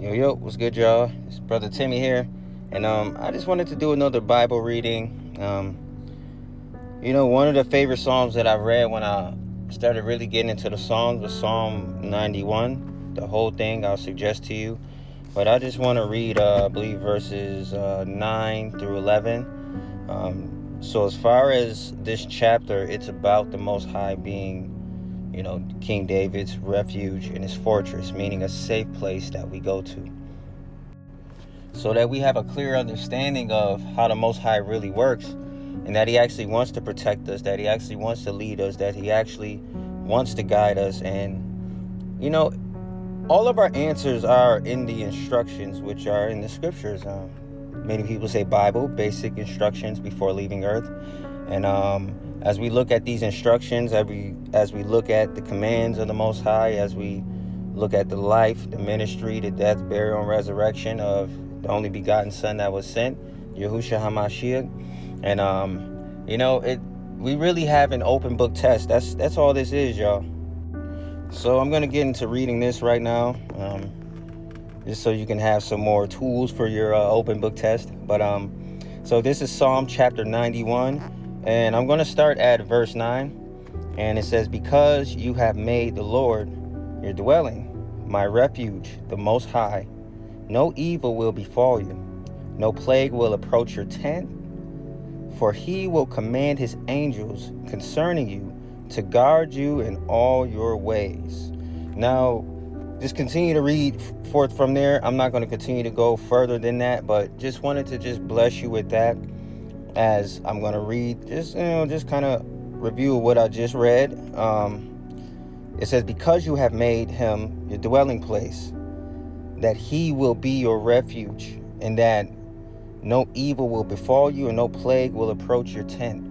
Yo, what's good, y'all? It's Brother Timmy here, and I just wanted to do another Bible reading. One of the favorite Psalms that I read when I started really getting into the Psalms was Psalm 91. The whole thing I'll suggest to you, but I just want to read, I believe, verses 9 through 11. So as far as this chapter, it's about the Most High being, King David's refuge and his fortress, meaning a safe place that we go to. So that we have a clear understanding of how the Most High really works, and that he actually wants to protect us, that he actually wants to lead us, that he actually wants to guide us. And, all of our answers are in the instructions, which are in the scriptures. Many people say Bible, basic instructions before leaving earth. And as we look at these instructions, as we look at the commands of the Most High, as we look at the life, the ministry, the death, burial, and resurrection of the only begotten Son that was sent, Yahusha HaMashiach. And we really have an open book test. That's all this is, y'all. So I'm gonna get into reading this right now, just so you can have some more tools for your open book test. But so this is Psalm chapter 91, and I'm gonna start at verse 9, and it says, "Because you have made the Lord your dwelling, my refuge, the Most High, no evil will befall you, no plague will approach your tent, for he will command his angels concerning you to guard you in all your ways." Now, just continue to read forth from there. I'm not going to continue to go further than that, but just wanted to just bless you with that as I'm going to read, just kind of review what I just read. It says, "Because you have made him your dwelling place, that he will be your refuge, and that no evil will befall you, and no plague will approach your tent."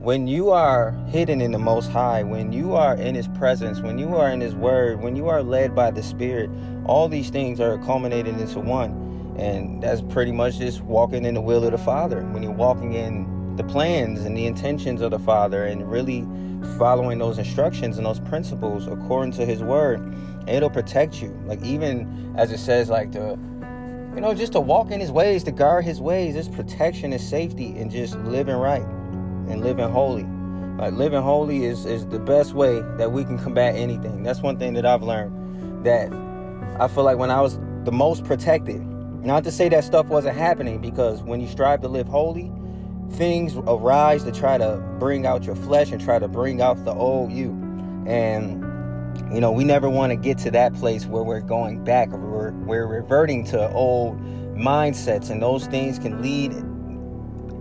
When you are hidden in the Most High, when you are in his presence, when you are in his word, when you are led by the Spirit, all these things are culminated into one. And that's pretty much just walking in the will of the Father. When you're walking in the plans and the intentions of the Father and really following those instructions and those principles according to his word, it'll protect you. Like, even as it says, like, just to walk in his ways, to guard his ways, there's protection and safety in just living right and living holy. Like, living holy is the best way that we can combat anything. That's one thing that I've learned, that I feel like when I was the most protected, not to say that stuff wasn't happening, because when you strive to live holy, things arise to try to bring out your flesh and try to bring out the old you. And we never want to get to that place where we're going back, or we're reverting to old mindsets, and those things can lead,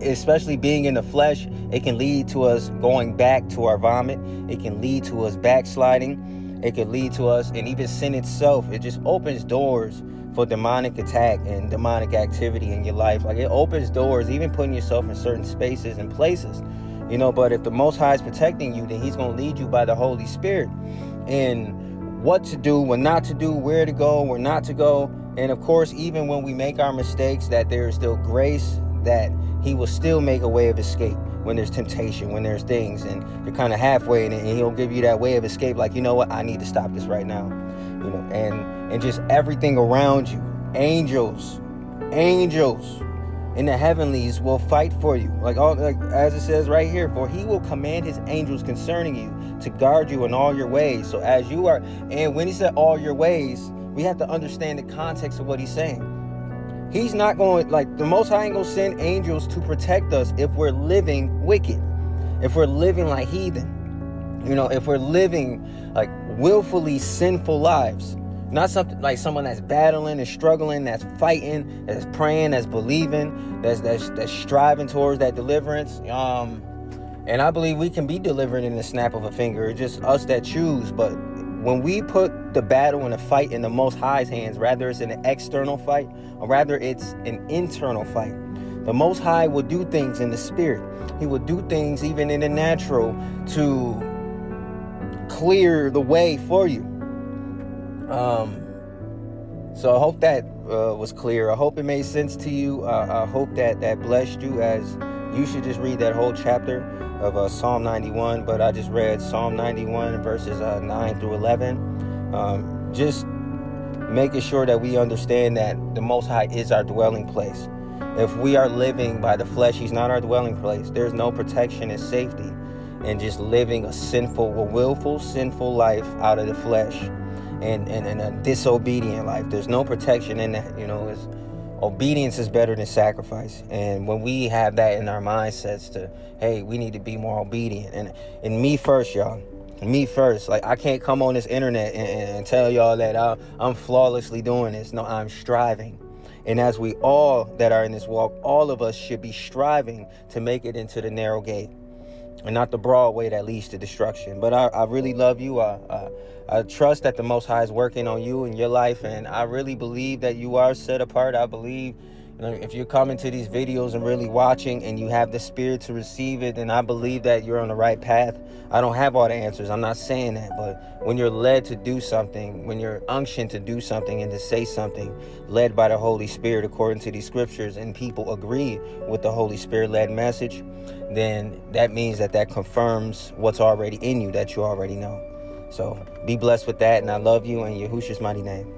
especially being in the flesh, it can lead to us going back to our vomit. It can lead to us backsliding. It can lead to us, and even sin itself, it just opens doors for demonic attack and demonic activity in your life. Like, it opens doors, even putting yourself in certain spaces and places. But if the Most High is protecting you, then he's going to lead you by the Holy Spirit in what to do, what not to do, where to go, where not to go. And of course, even when we make our mistakes, that there is still grace, that he will still make a way of escape when there's temptation, when there's things, and you're kind of halfway in it, and he'll give you that way of escape. Like, you know what, I need to stop this right now. And just everything around you, angels in the heavenlies will fight for you. Like as it says right here, "For he will command his angels concerning you to guard you in all your ways." So as you are, and when he said all your ways, we have to understand the context of what he's saying. He's not going, like, the Most High ain't gonna send angels to protect us if we're living wicked, if we're living like heathen, if we're living like willfully sinful lives. Not something like someone that's battling and struggling, that's fighting, that's praying, that's believing, that's striving towards that deliverance. And I believe we can be delivered in the snap of a finger. It's just us that choose. But when we put the battle and the fight in the Most High's hands, rather it's an external fight, or rather it's an internal fight, the Most High will do things in the spirit. He will do things even in the natural to clear the way for you. So I hope that was clear. I hope it made sense to you. I hope that blessed you, as you should just read that whole chapter of Psalm 91. But I just read Psalm 91 verses 9 through 11. Just making sure that we understand that the Most High is our dwelling place. If we are living by the flesh, he's not our dwelling place. There's no protection and safety in just living a willful, sinful life out of the flesh and a disobedient life. There's no protection in that. Obedience is better than sacrifice. And when we have that in our mindsets to, hey, we need to be more obedient. And me first, y'all. Me first. Like, I can't come on this internet and tell y'all that I'm flawlessly doing this. No, I'm striving. And as we all that are in this walk, all of us should be striving to make it into the narrow gate and not the broad way that leads to destruction. But I really love you. I trust that the Most High is working on you in your life, and I really believe that you are set apart. I believe, if you're coming to these videos and really watching and you have the spirit to receive it, then I believe that you're on the right path. I don't have all the answers. I'm not saying that, but when you're led to do something, when you're unctioned to do something and to say something led by the Holy Spirit according to these scriptures, and people agree with the Holy Spirit-led message, then that means that confirms what's already in you, that you already know. So be blessed with that, and I love you in Yahusha's mighty name.